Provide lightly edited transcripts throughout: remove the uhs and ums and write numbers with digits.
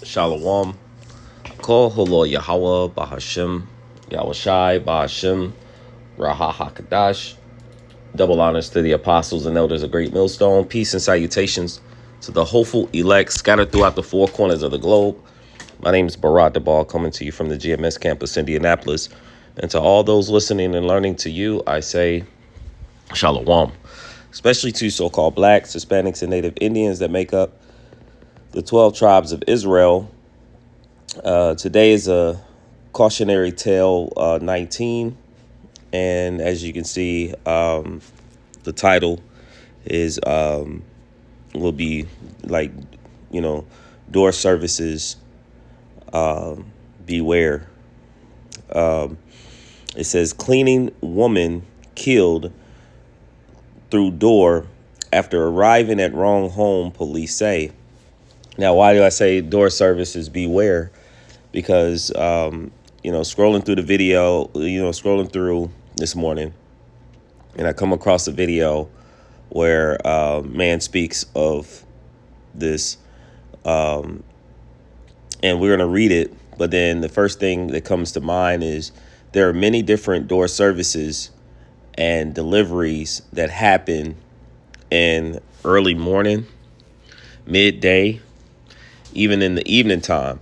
Shalom. Kol Holo Yahweh Bahashem Yahushai Bahashem Raha Hakadash. Double honors to the apostles and elders of Great Millstone. Peace and salutations to the hopeful elect scattered throughout the four corners of the globe. My name is Barat Debal, coming to you from the GMS campus, Indianapolis. And to all those listening and learning to you, I say Shalom. Especially to so-called blacks, Hispanics, and Native Indians that make up the 12 tribes of Israel. Today is a cautionary tale 19, and as you can see, the title is will be like, door services, beware. It says cleaning woman killed through door after arriving at wrong home, police say. Now, why do I say door services beware? Because, scrolling through the video, scrolling through this morning, and I come across a video where man speaks of this, and we're going to read it. But then the first thing that comes to mind is there are many different door services and deliveries that happen in early morning, midday, even in the evening time.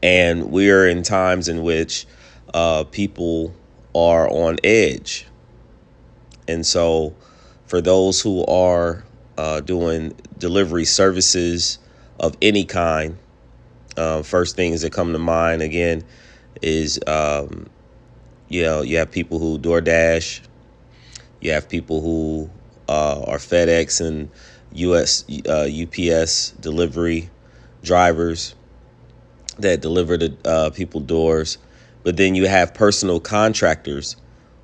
And we're in times in which people are on edge. And so for those who are doing delivery services of any kind, first things that come to mind, again, is, you have people who DoorDash. You have people who are FedEx and UPS delivery drivers that deliver to people doors. But then you have personal contractors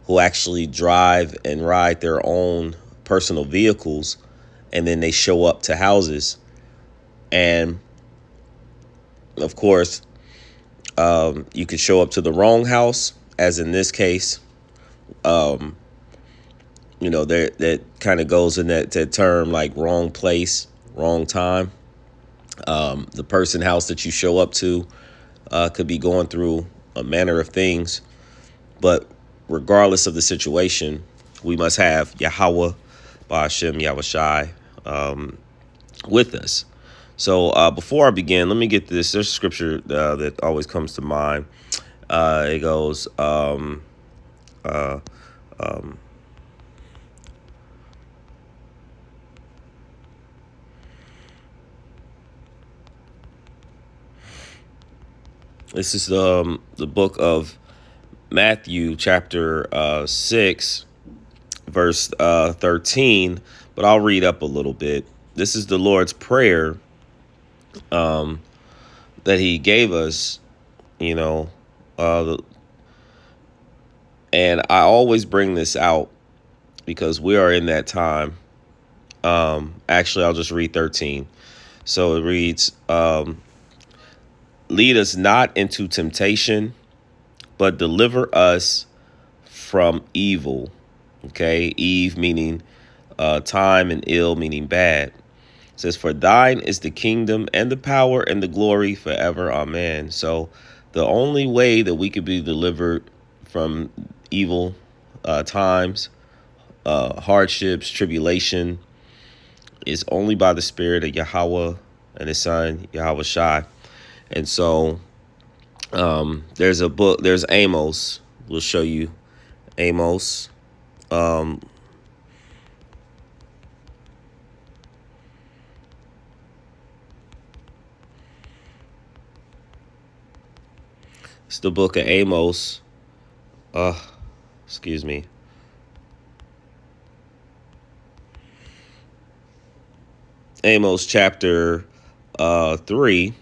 who actually drive and ride their own personal vehicles, and then they show up to houses. And of course, you could show up to the wrong house, as in this case. That kind of goes in that term, like wrong place, wrong time. The person house that you show up to could be going through a manner of things. But regardless of the situation, we must have Yahweh, Ba'ashem, Yahushai with us. So before I begin, let me get this. There's a scripture that always comes to mind. It goes, this is the book of Matthew, chapter 6, verse 13, but I'll read up a little bit. This is the Lord's Prayer that he gave us, and I always bring this out because we are in that time. Actually, I'll just read 13. So it reads, lead us not into temptation, but deliver us from evil. Okay, Eve meaning time, and ill meaning bad. It says, for thine is the kingdom and the power and the glory forever. Amen. So the only way that we could be delivered from evil times, hardships, tribulation, is only by the Spirit of Yahweh and his son, Yahweh Shai. And so there's a book, there's Amos. We'll show you Amos. It's the book of Amos. Excuse me. Amos chapter 3.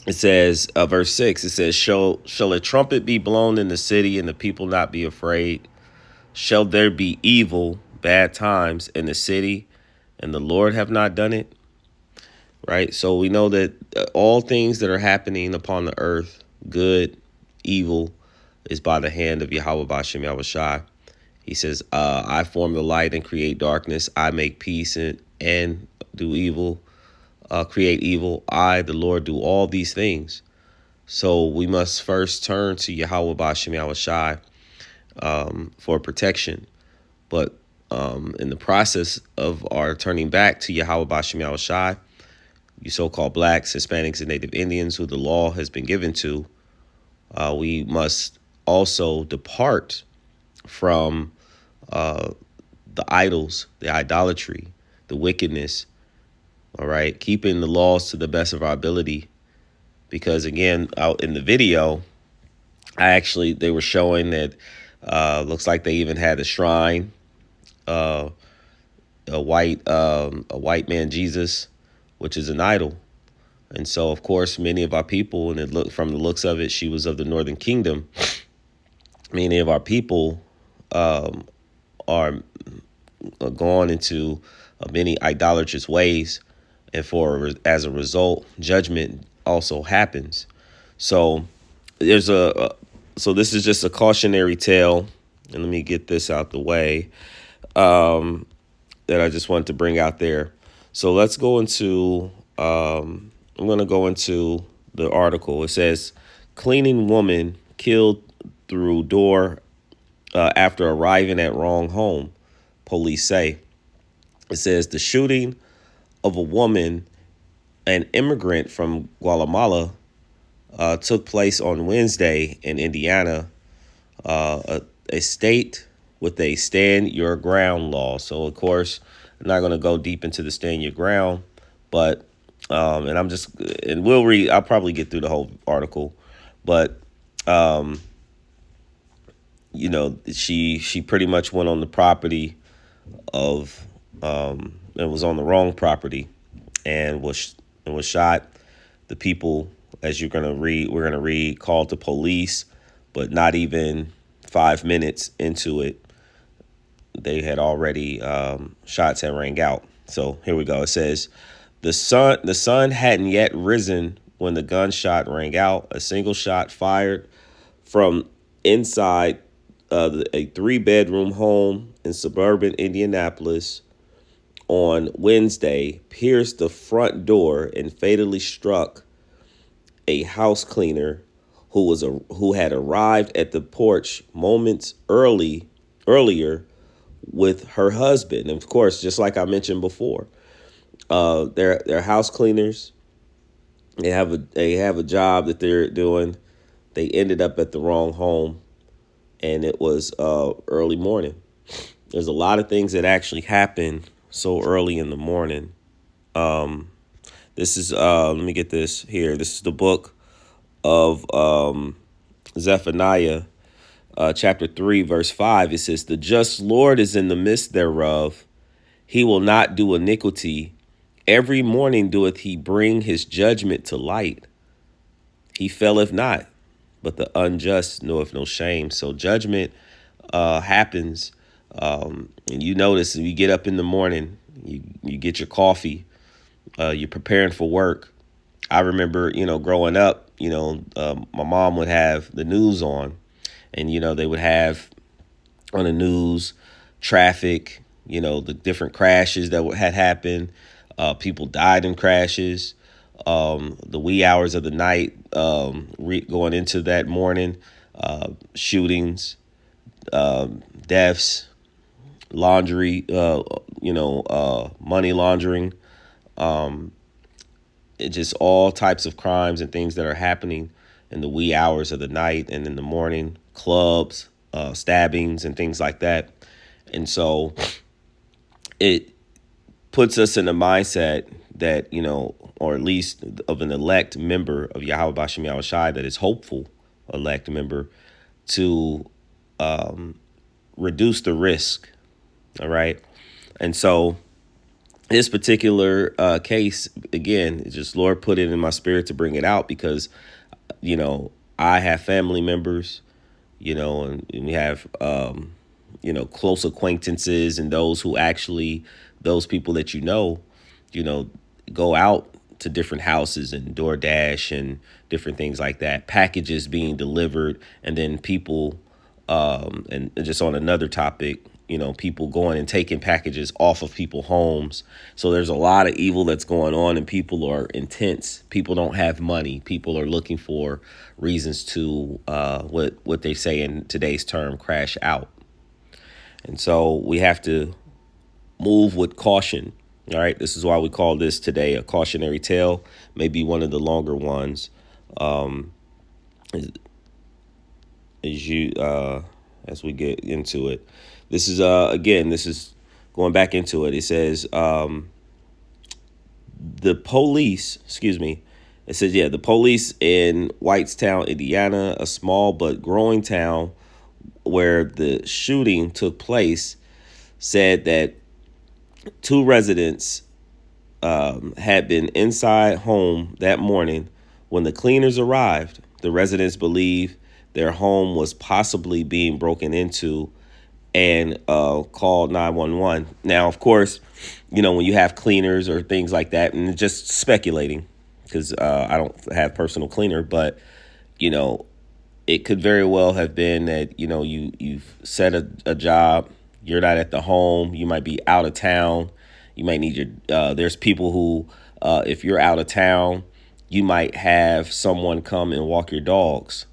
It says, verse 6, it says, shall a trumpet be blown in the city and the people not be afraid? Shall there be evil, bad times in the city, and the Lord have not done it? Right? So we know that all things that are happening upon the earth, good, evil, is by the hand of Yahweh Ba'ashem Yahushai. He says, I form the light and create darkness. I make peace and do evil. create evil. I, the Lord, do all these things. So we must first turn to Yahweh Bashem Yahweh Shai for protection. But in the process of our turning back to Yahweh Bashem Yahweh Shai, you so-called blacks, Hispanics, and Native Indians who the law has been given to, we must also depart from the idols, the idolatry, the wickedness, all right? Keeping the laws to the best of our ability. Because again, out in the video, they were showing that looks like they even had a shrine, uh, a white man Jesus, which is an idol. And so, of course, many of our people, and from the looks of it, she was of the Northern Kingdom. Many of our people are gone into many idolatrous ways, and as a result, judgment also happens. So so this is just a cautionary tale, and let me get this out the way that I just wanted to bring out there. So let's go into. I'm going to go into the article. It says, "Cleaning woman killed through door after arriving at wrong home," police say. It says the shooting of a woman, an immigrant from Guatemala, took place on Wednesday in Indiana, a state with a stand your ground law. So, of course, I'm not going to go deep into the stand your ground, but I'll probably get through the whole article, but she pretty much went on the property of it was on the wrong property and was shot. The people, as we're gonna read, called the police, but not even 5 minutes into it, they had already shots had rang out. So here we go. It says the sun hadn't yet risen when the gunshot rang out. A single shot fired from inside a 3-bedroom home in suburban Indianapolis on Wednesday pierced the front door and fatally struck a house cleaner who had arrived at the porch moments earlier with her husband. And of course, just like I mentioned before, they're house cleaners. They have a job that they're doing. They ended up at the wrong home, and it was early morning. There's a lot of things that actually happen so early in the morning. This is let me get this here. This is the book of Zephaniah, chapter 3, verse 5. It says, "The just Lord is in the midst thereof. He will not do iniquity. Every morning doeth he bring his judgment to light. He faileth not, but the unjust knoweth no shame." So judgment happens. And you notice when you get up in the morning, you get your coffee, you're preparing for work. I remember, growing up, my mom would have the news on, and, they would have on the news traffic, the different crashes that had happened. People died in crashes. The wee hours of the night, going into that morning, shootings, deaths, laundry, money laundering, just all types of crimes and things that are happening in the wee hours of the night and in the morning, clubs, stabbings and things like that. And so it puts us in a mindset that, or at least of an elect member of Yahweh Bashem Yahweh Shai, that is hopeful elect member, to reduce the risk. All right. And so this particular case, again, it's just Lord put it in my spirit to bring it out because, I have family members, and we have, close acquaintances and those people that go out to different houses and DoorDash and different things like that, packages being delivered, and then people, and just on another topic, people going and taking packages off of people's homes. So there's a lot of evil that's going on, and people are intense. People don't have money. People are looking for reasons to what they say in today's term, crash out. And so we have to move with caution. All right, this is why we call this today a cautionary tale, maybe one of the longer ones. As you as we get into it, this is again, this is going back into it. It says the police, excuse me. It says, the police in Whitestown, Indiana, a small but growing town where the shooting took place, said that two residents had been inside home that morning when the cleaners arrived. The residents believe their home was possibly being broken into and called 911. Now, of course, when you have cleaners or things like that, and just speculating, because I don't have personal cleaner, but, it could very well have been that, you've set a job, you're not at the home, you might be out of town, you might need there's people who, if you're out of town, you might have someone come and walk your dogs,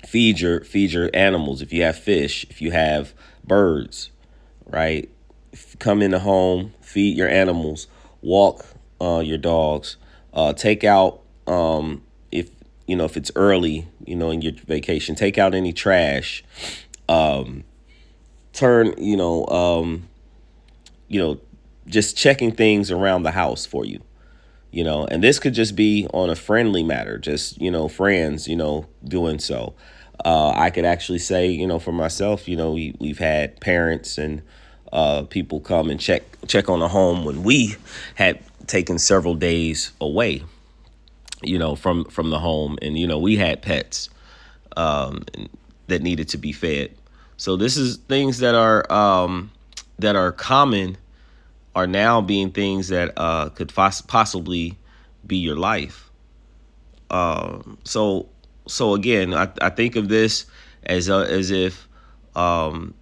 feed your animals. If you have fish, if you have birds, right? Come in the home, feed your animals, walk your dogs, take out if it's early, in your vacation, take out any trash, turn, just checking things around the house for you. And this could just be on a friendly matter, just, friends, doing so. I could actually say, for myself, we've had parents and people come and check on the home when we had taken several days away, from the home. And, we had pets that needed to be fed. So this is things that are common are now being things that could possibly be your life. So again, I think of this as if the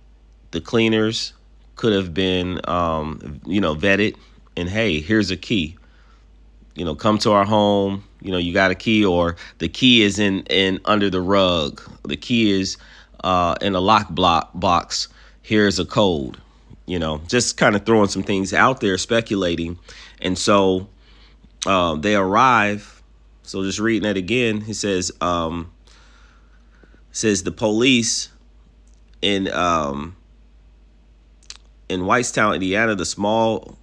cleaners could have been vetted, and hey, here's a key. Come to our home. You got a key, or the key is in under the rug. The key is in a lock box. Here's a code. Just kind of throwing some things out there, speculating. And so they arrive. So just reading that again, he says the police in Whitestown, Indiana, the small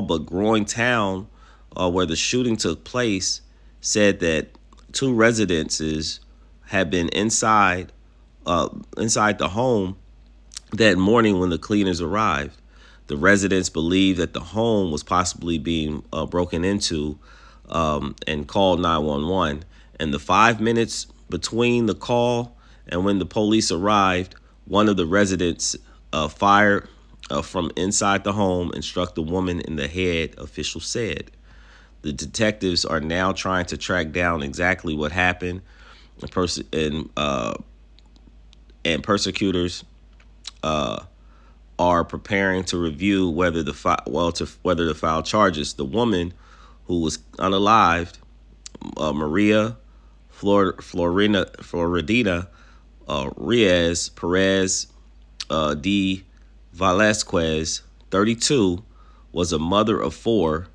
but growing town where the shooting took place, said that two residences had been inside the home that morning when the cleaners arrived. The residents believed that the home was possibly being broken into and called 911. And the 5 minutes between the call and when the police arrived, one of the residents fired from inside the home and struck the woman in the head, officials said. The detectives are now trying to track down exactly what happened, and persecutors are preparing to review whether to file charges. The woman who was unalived, Maria Floridina Reyes Perez de Velasquez, 32, was a mother of 4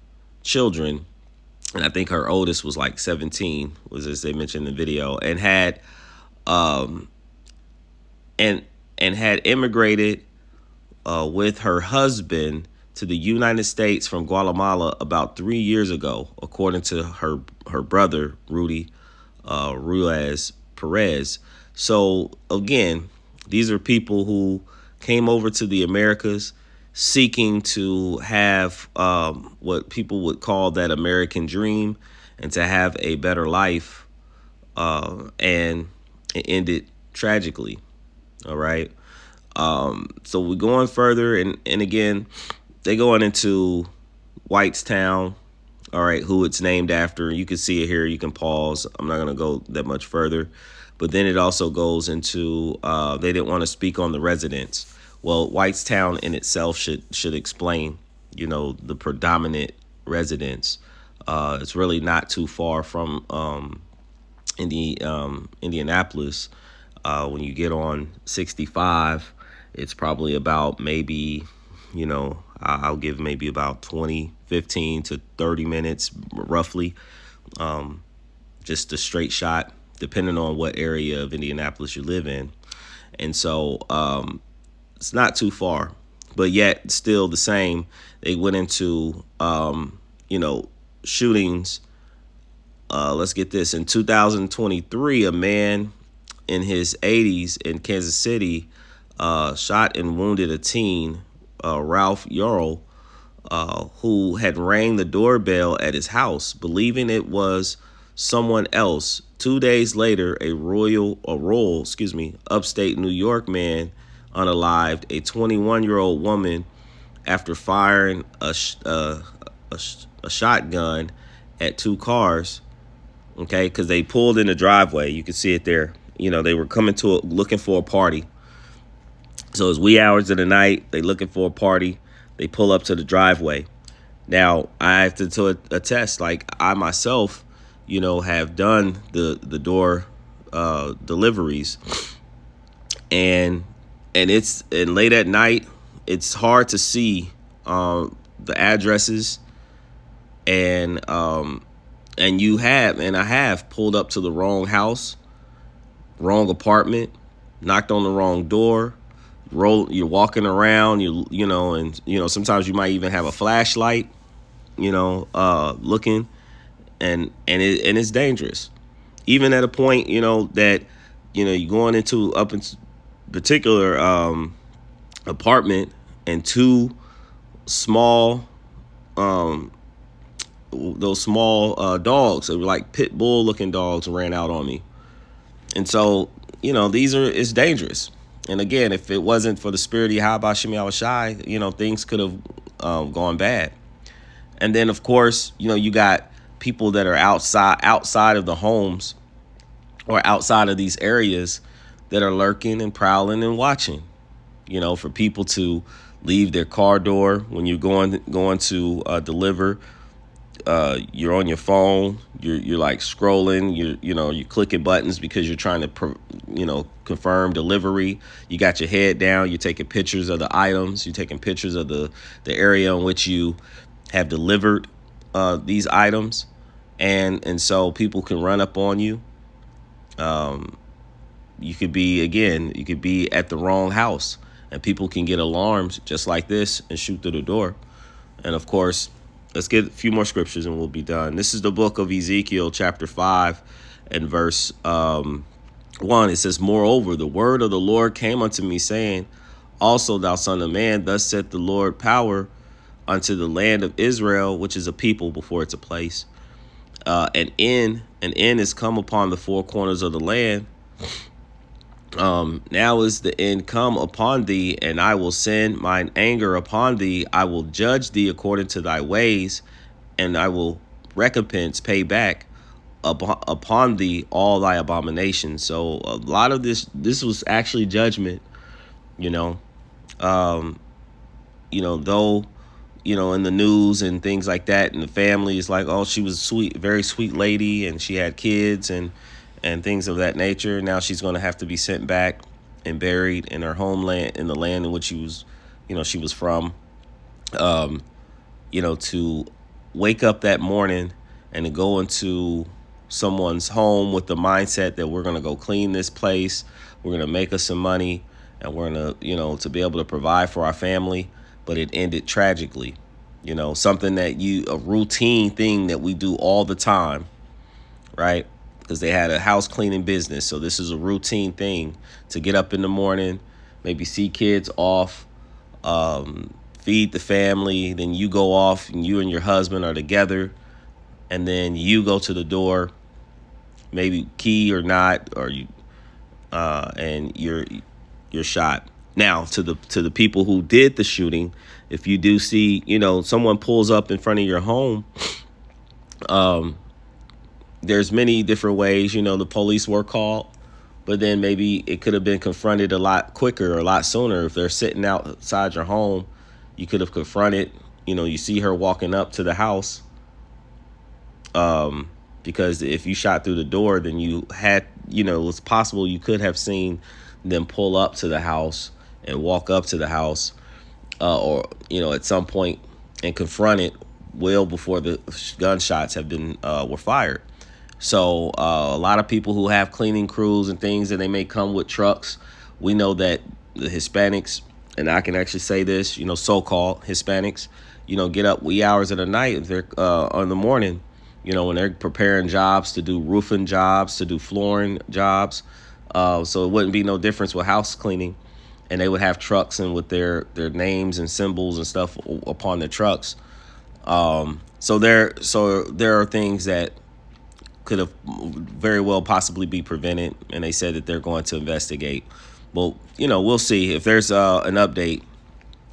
children, and I think her oldest was like 17, was as they mentioned in the video, and had had immigrated with her husband to the United States from Guatemala about 3 years ago, according to her brother, Rudy Ruiz Perez. So again, these are people who came over to the Americas seeking to have what people would call that American dream and to have a better life, and it ended tragically. All right. So we're going further, and again, they going into Whitestown, all right, who it's named after. You can see it here. You can pause. I'm not going to go that much further. But then it also goes into they didn't want to speak on the residents. Well, Whitestown in itself should explain, the predominant residence. It's really not too far from Indianapolis. When you get on 65, it's probably about maybe, I'll give maybe about 20, 15 to 30 minutes roughly. Just a straight shot, depending on what area of Indianapolis you live in. And so it's not too far, but yet still the same. They went into, shootings. Let's get this. In 2023, a man in his 80s in Kansas City shot and wounded a teen, Ralph Yarl, who had rang the doorbell at his house, believing it was someone else. 2 days later, a rural, upstate New York man unalived a 21-year-old woman after firing a shotgun at two cars. Okay, because they pulled in the driveway. You can see it there. They were coming looking for a party. So it's wee hours of the night. They looking for a party. They pull up to the driveway. Now, I have to attest, like I myself, have done the door deliveries, and late at night, it's hard to see the addresses, and I have pulled up to the wrong house, wrong apartment, knocked on the wrong door. You're walking around, and sometimes you might even have a flashlight, looking, and it's dangerous. Even at a point, that, you're going into up in particular apartment, and two small, those small dogs, they were like pit bull looking dogs, ran out on me. And so, it's dangerous. And again, if it wasn't for the spirit of Yahweh Shem Yahushai, things could have gone bad. And then, of course, you got people that are outside of the homes or outside of these areas that are lurking and prowling and watching, for people to leave their car door when you're going to deliver. You're on your phone, you're like scrolling, you're clicking buttons because you're trying to confirm delivery. You got your head down, you're taking pictures of the items, you're taking pictures of the area in which you have delivered these items, and so people can run up on you. You could be at the wrong house, and people can get alarms just like this and shoot through the door. And of course, let's get a few more scriptures and we'll be done. This is the book of Ezekiel, chapter 5 and verse 1. It says, "Moreover, the word of the Lord came unto me, saying, Also, thou son of man, thus saith the Lord power unto the land of Israel," which is a people before it's a place. An end is come upon the four corners of the land. Now is the end come upon thee, and I will send mine anger upon thee. I will judge thee according to thy ways, and I will pay back upon thee all thy abominations. So a lot of this was actually judgment, though, in the news and things like that, and the family is like, oh, she was sweet, very sweet lady, and she had kids and things of that nature. Now she's going to have to be sent back and buried in her homeland, in the land in which she was from. To wake up that morning and to go into someone's home with the mindset that we're going to go clean this place, we're going to make us some money, and we're going to, to be able to provide for our family. But it ended tragically, something a routine thing that we do all the time, right? Because they had a house cleaning business. So this is a routine thing to get up in the morning, maybe see kids off, feed the family. Then you go off and you and your husband are together. And then you go to the door, maybe key or not, or and you're shot. Now, to the people who did the shooting, if you do see, someone pulls up in front of your home, there's many different ways, the police were called, but then maybe it could have been confronted a lot quicker or a lot sooner. If they're sitting outside your home, you could have confronted. You see her walking up to the house, because if you shot through the door, then it was possible you could have seen them pull up to the house and walk up to the house, or at some point, and confront it well before the gunshots were fired. So a lot of people who have cleaning crews and things, and they may come with trucks. We know that the Hispanics, and I can actually say this, so-called Hispanics, get up wee hours of the night, if they're in the morning, when they're preparing jobs, to do roofing jobs, to do flooring jobs. So it wouldn't be no difference with house cleaning. And they would have trucks and with their names and symbols and stuff upon their trucks. So there are things that could have very well possibly be prevented, and they said that they're going to investigate. Well, we'll see if there's an update,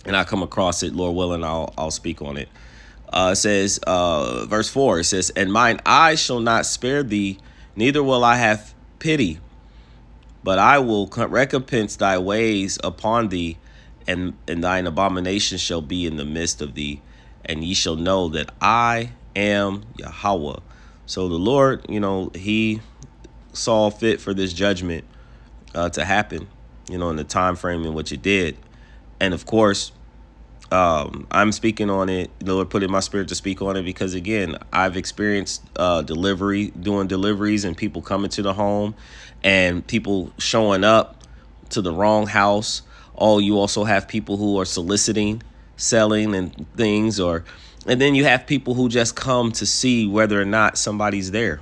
and I come across it, Lord willing, I'll speak on it. It says, verse 4, it says, "And mine eyes shall not spare thee, neither will I have pity, but I will recompense thy ways upon thee, and thine abominations shall be in the midst of thee, and ye shall know that I am Yahweh." So the Lord, he saw fit for this judgment to happen, in the time frame in which it did. And of course, I'm speaking on it. The Lord put in my spirit to speak on it because, again, I've experienced doing deliveries, and people coming to the home and people showing up to the wrong house. You also have people who are soliciting, selling and things, and then you have people who just come to see whether or not somebody's there.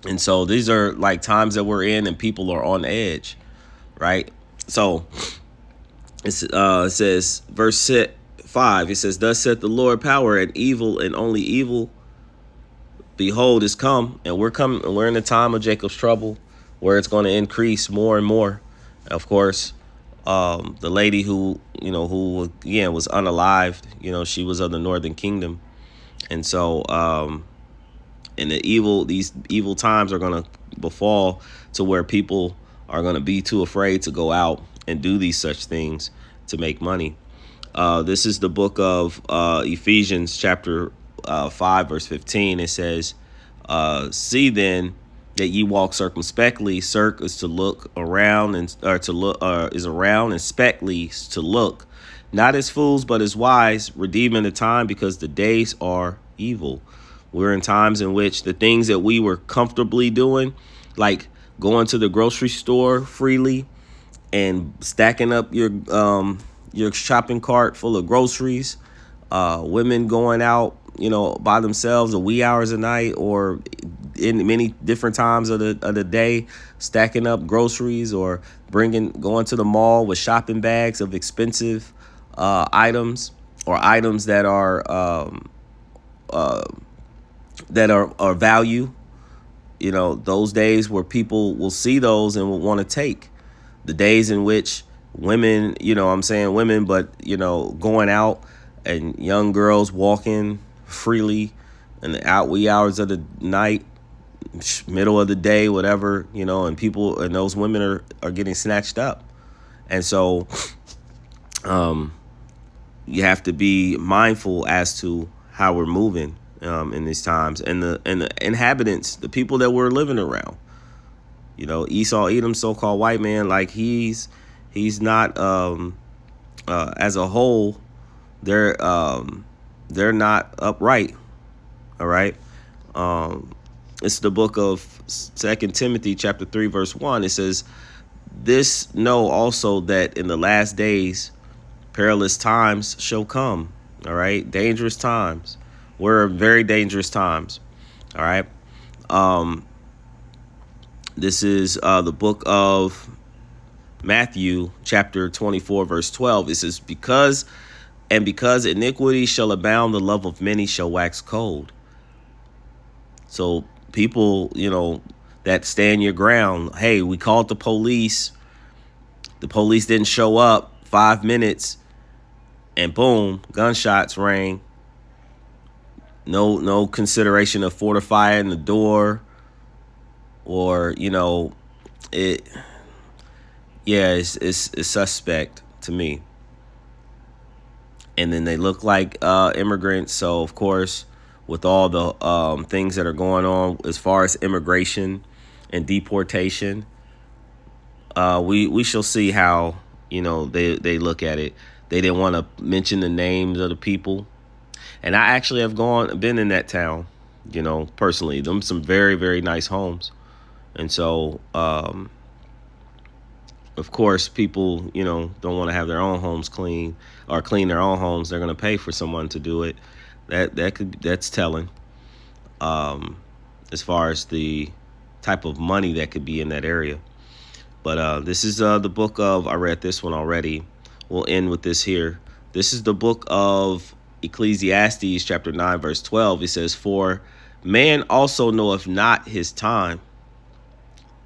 And so these are like times that we're in, and people are on edge, right? So it says, verse 5, it says, "Thus saith the Lord, power and evil, and only evil, behold, is come." And we're in the time of Jacob's trouble, where it's going to increase more and more. Of course, the lady who again was unalived, she was of the northern kingdom. And so these evil times are going to befall, to where people are going to be too afraid to go out and do these such things to make money. This is the book of Ephesians chapter 5 verse 15. It says, "See then that ye walk circumspectly." Circ is to look around, and is around, and spectly to look, "not as fools but as wise, redeeming the time, because the days are evil." We're in times in which the things that we were comfortably doing, like going to the grocery store freely and stacking up your shopping cart full of groceries, women going out, by themselves, the wee hours of night, or in many different times of the day, stacking up groceries, or going to the mall with shopping bags of expensive items, or items that are value. Those days where people will see those and will want to take. The days in which women, I'm saying women, but, going out, and young girls walking freely in the wee hours of the night, middle of the day, whatever, and those women are getting snatched up. And so you have to be mindful as to how we're moving in these times, and the inhabitants, the people that we're living around. Esau, Edom, so-called white man, like he's not as a whole, they're not upright. All right. It's the book of 2 Timothy chapter 3 verse 1. It says, "This know also, that in the last days perilous times shall come." All right. Dangerous times. We're in very dangerous times. All right. This is the book of Matthew chapter 24 verse 12. It says, because iniquity shall abound, the love of many shall wax cold." So people, that stand your ground. Hey, we called the police. The police didn't show up. 5 minutes, and boom, gunshots rang. No consideration of fortifying the door, or it yeah, it's suspect to me. And then they look like immigrants. So of course, with all the things that are going on as far as immigration and deportation, we shall see how they look at it. They didn't want to mention the names of the people, and I actually have been in that town, personally. Them some very very nice homes, and so of course people don't want to have their own homes clean or clean their own homes. They're going to pay for someone to do it. That's telling, as far as the type of money that could be in that area. But this is the book of, I read this one already. We'll end with this here. This is the book of Ecclesiastes chapter 9 verse 12. It says, for man also knoweth not his time.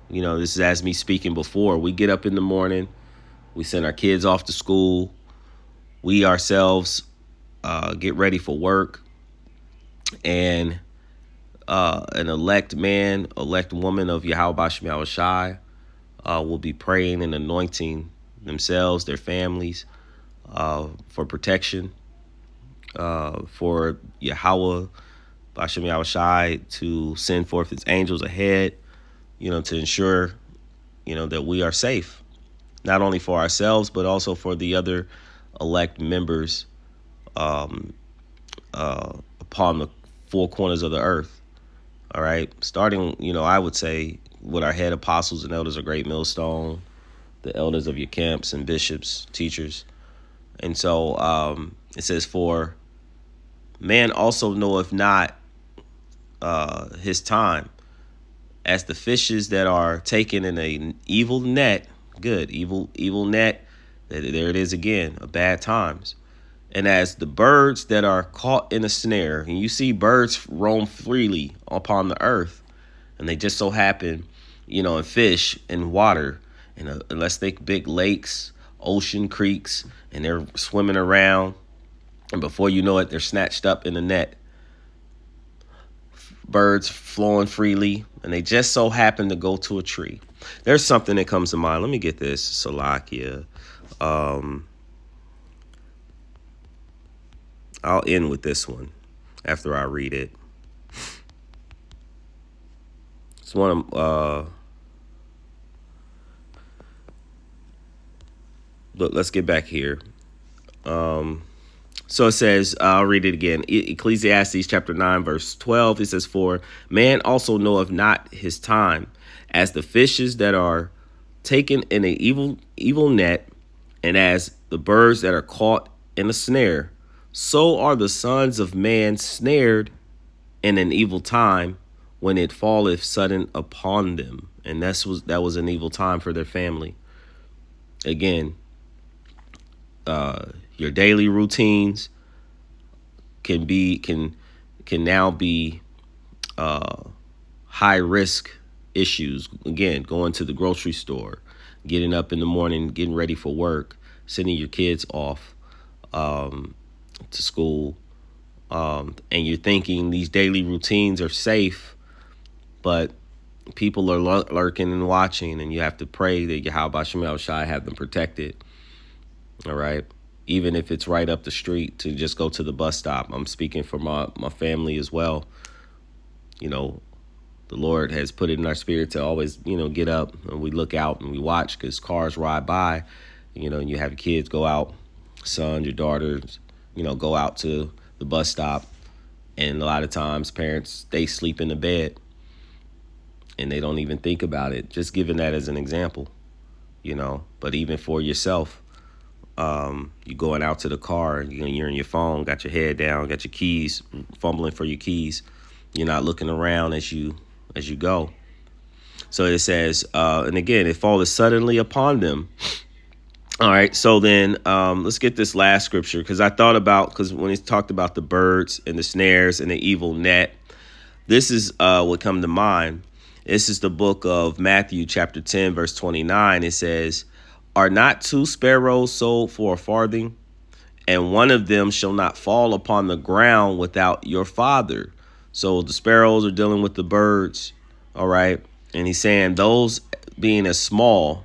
This is as me speaking before. We get up in the morning. We send our kids off to school. We ourselves get ready for work. And an elect man, elect woman of Yahweh Shem Yahushai will be praying and anointing themselves, their families, for protection, for Yahweh Bashem Yahushai to send forth his angels ahead, to ensure, that we are safe, not only for ourselves, but also for the other elect members upon the four corners of the earth. All right. Starting, I would say with our head apostles and elders of Great Millstone, the elders of your camps and bishops, teachers. And so it says, for man also knoweth not his time, as the fishes that are taken in an evil net, evil net, there it is again, of bad times. And as the birds that are caught in a snare, and you see birds roam freely upon the earth, and they just so happen, and fish in water, and unless they big lakes, ocean creeks, and they're swimming around, and before you know it, they're snatched up in the net. Birds flowing freely, and they just so happen to go to a tree. There's something that comes to mind. Let me get this, Salakia. I'll end with this one after I read it. It's one of let's get back here. So it says, I'll read it again. Ecclesiastes chapter 9, verse 12. It says, for man also knoweth not his time, as the fishes that are taken in an evil net, and as the birds that are caught in a snare, so are the sons of man snared in an evil time, when it falleth sudden upon them. And that was an evil time for their family. Again, your daily routines can now be high risk issues. Again, going to the grocery store, getting up in the morning, getting ready for work, sending your kids off to school, and you're thinking these daily routines are safe, but people are lurking and watching, and you have to pray that Yahweh Shem Yahushai have them protected. All right. Even if it's right up the street to just go to the bus stop. I'm speaking for my family as well. The Lord has put it in our spirit to always, get up and we look out and we watch, because cars ride by, and you have your kids go out, sons, your daughters, go out to the bus stop. And a lot of times parents, they sleep in the bed and they don't even think about it. Just giving that as an example, but even for yourself, you going out to the car, you're in your phone, got your head down, got your keys, fumbling for your keys. You're not looking around as you go. So it says, and again, it falleth suddenly upon them. All right. So then let's get this last scripture, because I thought about, because when he talked about the birds and the snares and the evil net, this is what come to mind. This is the book of Matthew chapter 10, verse 29. It says, are not two sparrows sold for a farthing? And one of them shall not fall upon the ground without your Father. So the sparrows are dealing with the birds. All right. And he's saying those being as small,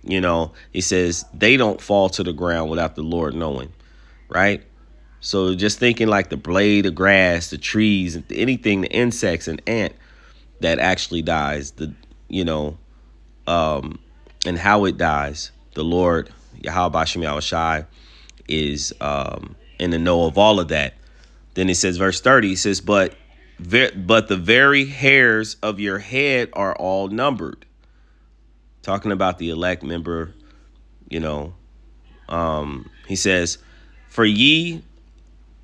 he says they don't fall to the ground without the Lord knowing, right? So just thinking like the blade of grass, the trees, anything, the insects and ant that actually dies, you know, and how it dies, the Lord, Yahweh Bashem Yahushai, is in the know of all of that. Then he says, verse 30, he says, but the very hairs of your head are all numbered. Talking about the elect member, you know, he says, for ye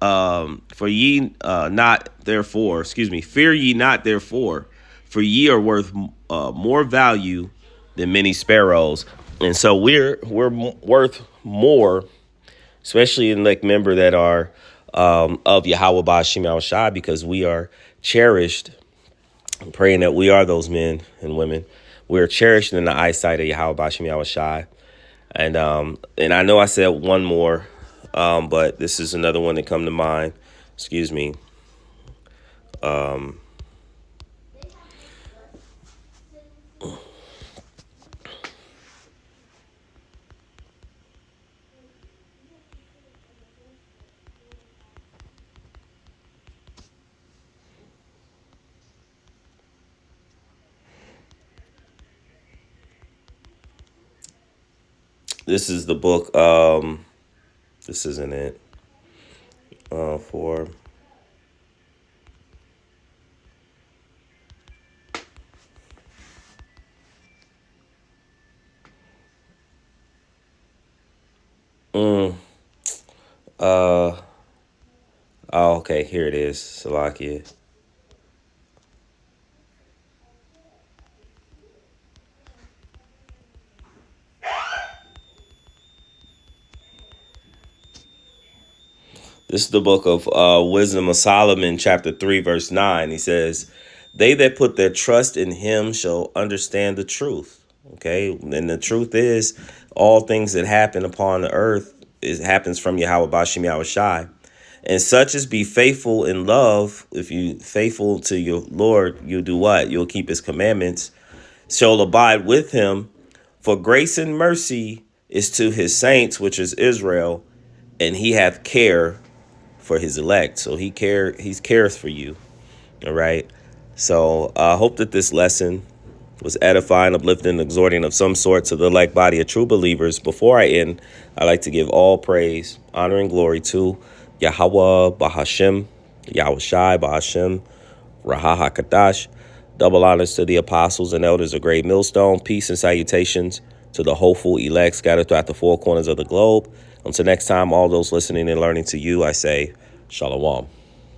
not therefore, fear ye not therefore, for ye are worth more value than many sparrows. And so we're worth more, especially in like member that are of Yahweh Ba'Shem Yahushai, because we are cherished. I'm praying that we are those men and women. We are cherished in the eyesight of Yahweh Ba'Shem Yahushai. And I know I said one more, but this is another one that come to mind. Excuse me. This is the book. This isn't it. For uh oh, okay, here it is. Salakia. This is the book of Wisdom of Solomon, chapter 3, verse 9. He says, they that put their trust in him shall understand the truth. Okay. And the truth is, all things that happen upon the earth, it happens from Yahweh Ba'Shem Yahushai. And such as be faithful in love, if you faithful to your Lord, you'll do what? You'll keep his commandments, shall abide with him. For grace and mercy is to his saints, which is Israel, and he hath care for his elect. So he cares for you. All right. So I hope that this lesson was edifying, uplifting, exhorting of some sort to the elect body of true believers. Before I end, I like to give all praise, honor, and glory to Yahweh Bahashem, Yahweh Shai Bahashem, Raha HaKadash. Double honors to the apostles and elders of Great Millstone. Peace and salutations to the hopeful elect scattered throughout the four corners of the globe. Until next time, all those listening and learning to you, I say, Shalom.